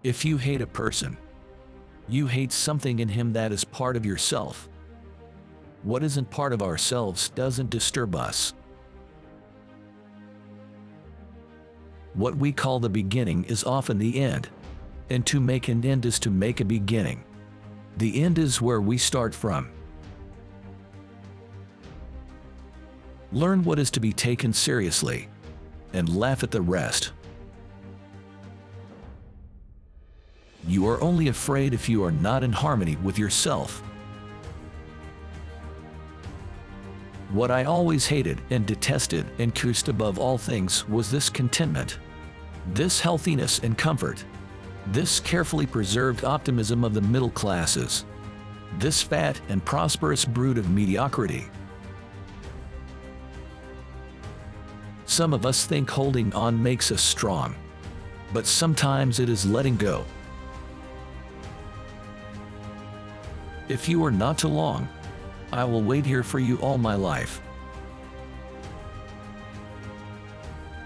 If you hate a person, you hate something in him that is part of yourself. What isn't part of ourselves doesn't disturb us. What we call the beginning is often the end, and to make an end is to make a beginning. The end is where we start from. Learn what is to be taken seriously, and laugh at the rest. You are only afraid if you are not in harmony with yourself. What I always hated and detested and cursed above all things was this contentment, this healthiness and comfort, this carefully preserved optimism of the middle classes, this fat and prosperous brood of mediocrity. Some of us think holding on makes us strong, but sometimes it is letting go. If you are not too long, I will wait here for you all my life.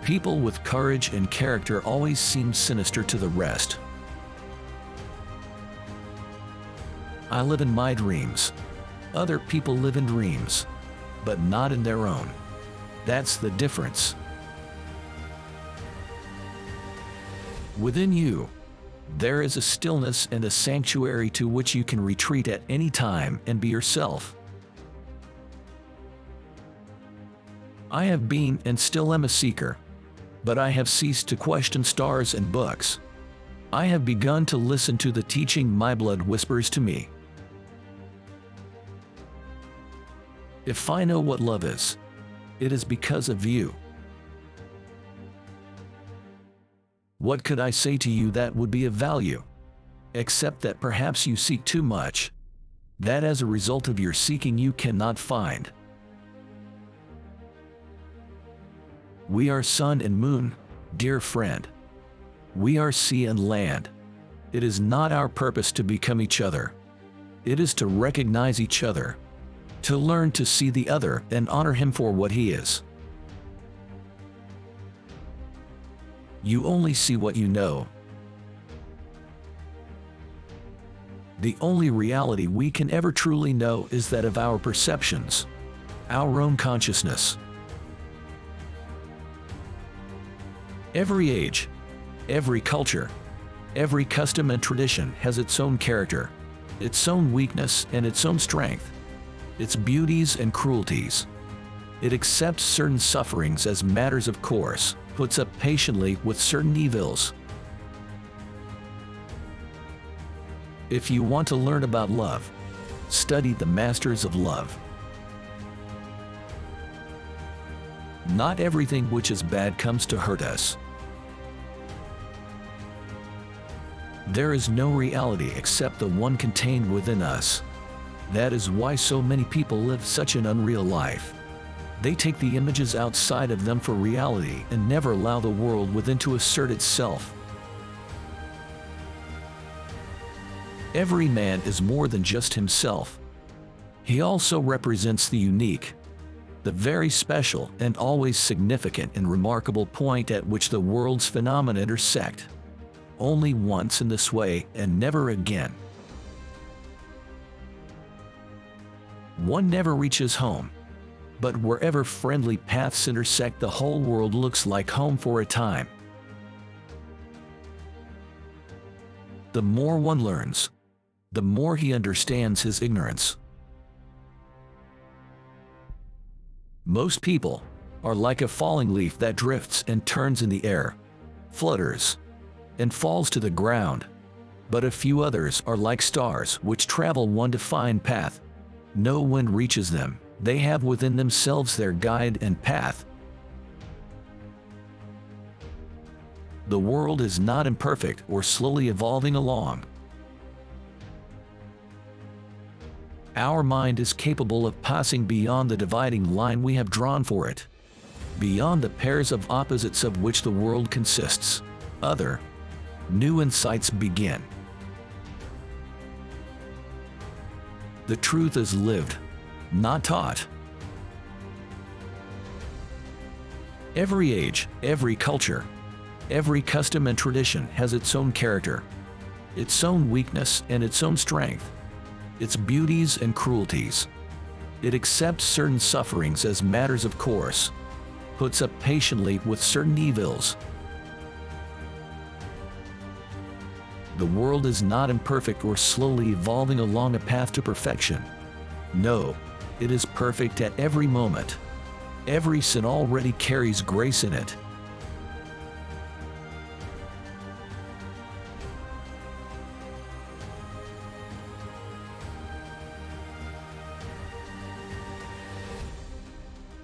People with courage and character always seem sinister to the rest. I live in my dreams. Other people live in dreams, but not in their own. That's the difference. Within you, there is a stillness and a sanctuary to which you can retreat at any time and be yourself. I have been and still am a seeker, but I have ceased to question stars and books. I have begun to listen to the teaching my blood whispers to me. If I know what love is, it is because of you. What could I say to you that would be of value? Except that perhaps you seek too much, that as a result of your seeking you cannot find. We are sun and moon, dear friend. We are sea and land. It is not our purpose to become each other. It is to recognize each other, to learn to see the other and honor him for what he is. You only see what you know. The only reality we can ever truly know is that of our perceptions, our own consciousness. Every age, every culture, every custom and tradition has its own character, its own weakness and its own strength, its beauties and cruelties. It accepts certain sufferings as matters of course, puts up patiently with certain evils. If you want to learn about love, study the masters of love. Not everything which is bad comes to hurt us. There is no reality except the one contained within us. That is why so many people live such an unreal life. They take the images outside of them for reality and never allow the world within to assert itself. Every man is more than just himself. He also represents the unique, the very special and always significant and remarkable point at which the world's phenomena intersect. Only once in this way and never again. One never reaches home, but wherever friendly paths intersect, the whole world looks like home for a time. The more one learns, the more he understands his ignorance. Most people are like a falling leaf that drifts and turns in the air, flutters, and falls to the ground. But a few others are like stars which travel one defined path. No one reaches them. They have within themselves their guide and path. The world is not imperfect or slowly evolving along. Our mind is capable of passing beyond the dividing line we have drawn for it, beyond the pairs of opposites of which the world consists. Other, new insights begin. The truth is lived, not taught. Every age, every culture, every custom and tradition has its own character, its own weakness and its own strength, its beauties and cruelties. It accepts certain sufferings as matters of course, puts up patiently with certain evils. The world is not imperfect or slowly evolving along a path to perfection. No, it is perfect at every moment. Every sin already carries grace in it.